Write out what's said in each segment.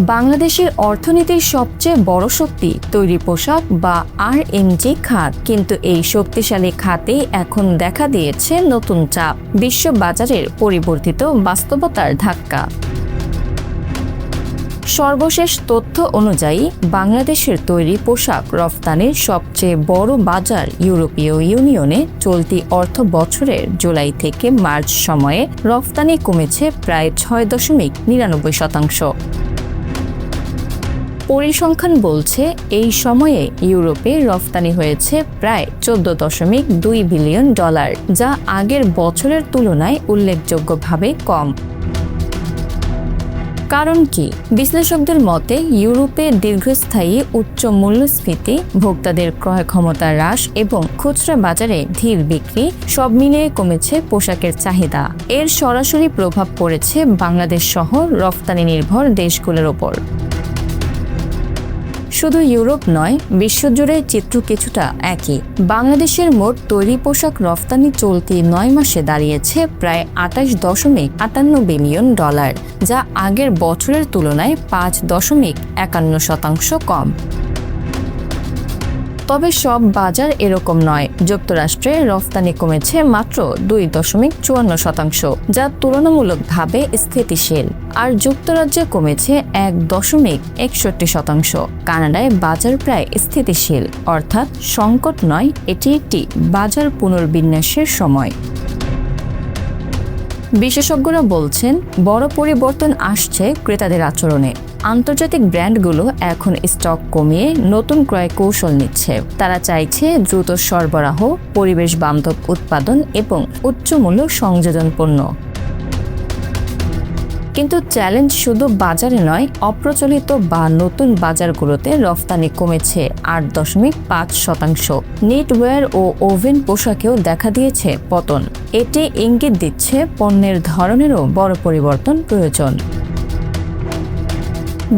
বাংলাদেশের অর্থনীতির সবচেয়ে বড় শক্তি তৈরি পোশাক বা আর&জি খাত, কিন্তু এই শক্তিশালী খাতে এখন দেখা দিয়েছে নতুন চাপ, বিশ্ব বাজারের পরিবর্তিত বাস্তবতার ধাক্কা। সর্বশেষ তথ্য অনুযায়ী বাংলাদেশের তৈরি পোশাক রফতানির সবচেয়ে বড় বাজার ইউরোপীয় ইউনিয়নে চলতি অর্থ বছরের জুলাই থেকে মার্চ সময়ে রফতানি কমেছে প্রায় ৬.৯৯%। পরিসংখ্যান বলছে এই সময়ে ইউরোপে রফতানি হয়েছে প্রায় $14.2 বিলিয়ন, যা আগের বছরের তুলনায় উল্লেখযোগ্যভাবে কম। কারণ কি? বিশ্লেষকদের মতে ইউরোপে দীর্ঘস্থায়ী উচ্চ মূল্যস্ফীতি, ভোক্তাদের ক্রয় ক্ষমতা হ্রাস এবং খুচরা বাজারে ধীর বিক্রি সব মিলিয়ে কমেছে পোশাকের চাহিদা। এর সরাসরি প্রভাব পড়েছে বাংলাদেশ সহ রফতানি নির্ভর দেশগুলোর ওপর। শুধু ইউরোপ নয়, বিশ্বজুড়ে চিত্র কিছুটা একই। বাংলাদেশের মোট তৈরি পোশাক রফতানি চলতি 9 মাসে দাঁড়িয়েছে প্রায় $28.58 বিলিয়ন, যা আগের বছরের তুলনায় 5.51% কম। তবে সব বাজার এরকম নয়। যুক্তরাষ্ট্রে রফতানি কমেছে মাত্র 2.54%, যা তুলনামূলকভাবে স্থিতিশীল, আর যুক্তরাজ্যে কমেছে 1.61%। কানাডায় বাজার প্রায় স্থিতিশীল, অর্থাৎ সংকট নয়, এটি একটি বাজার পুনর্বিন্যাসের সময়। বিশেষজ্ঞরা বলছেন বড় পরিবর্তন আসছে ক্রেতাদের আচরণে। আন্তর্জাতিক ব্র্যান্ডগুলো এখন স্টক কমিয়ে নতুন ক্রয় কৌশল নিচ্ছে। তারা চাইছে দ্রুত সরবরাহ, পরিবেশ বান্ধব উৎপাদন এবং উচ্চমূল্য সংযোজন পণ্য। কিন্তু চ্যালেঞ্জ শুধু বাজারে নয়, অপ্রচলিত বা নতুন বাজারগুলোতে রফতানি কমেছে 8.5%। নিটওয়্যার ও ওভেন পোশাকেও দেখা দিয়েছে পতন। এটি ইঙ্গিত দিচ্ছে পণ্যের ধরনেরও বড় পরিবর্তন প্রয়োজন।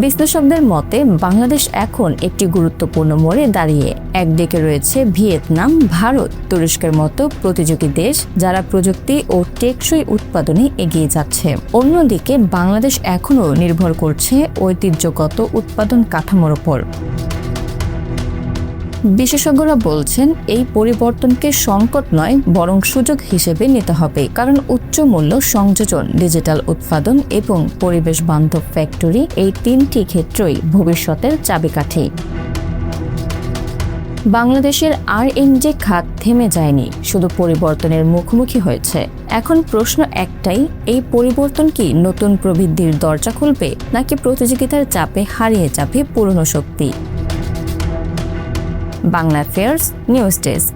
বিশ্লেষকদের মতে বাংলাদেশ এখন একটি গুরুত্বপূর্ণ মোড়ে দাঁড়িয়ে। একদিকে রয়েছে ভিয়েতনাম, ভারত, তুরস্কের মতো প্রতিযোগী দেশ যারা প্রযুক্তি ও টেকসই উৎপাদনে এগিয়ে যাচ্ছে। অন্যদিকে বাংলাদেশ এখনও নির্ভর করছে ঐতিহ্যগত উৎপাদন কাঠামোর ওপর। বিশেষজ্ঞরা বলছেন এই পরিবর্তনকে সংকট নয়, বরং সুযোগ হিসেবে নিতে হবে, কারণ উচ্চ মূল্য সংযোজন, ডিজিটাল উৎপাদন এবং পরিবেশ বান্ধব ফ্যাক্টরি, এই তিনটি ক্ষেত্রই ভবিষ্যতের চাবিকাঠি। বাংলাদেশের আর&জি খাত থেমে যায়নি, শুধু পরিবর্তনের মুখোমুখি হয়েছে। এখন প্রশ্ন একটাই, এই পরিবর্তন কি নতুন প্রবৃদ্ধির দরজা খুলবে, নাকি প্রতিযোগিতার চাপে হারিয়ে যাবে পুরনো শক্তি? Bangla affairs news desk.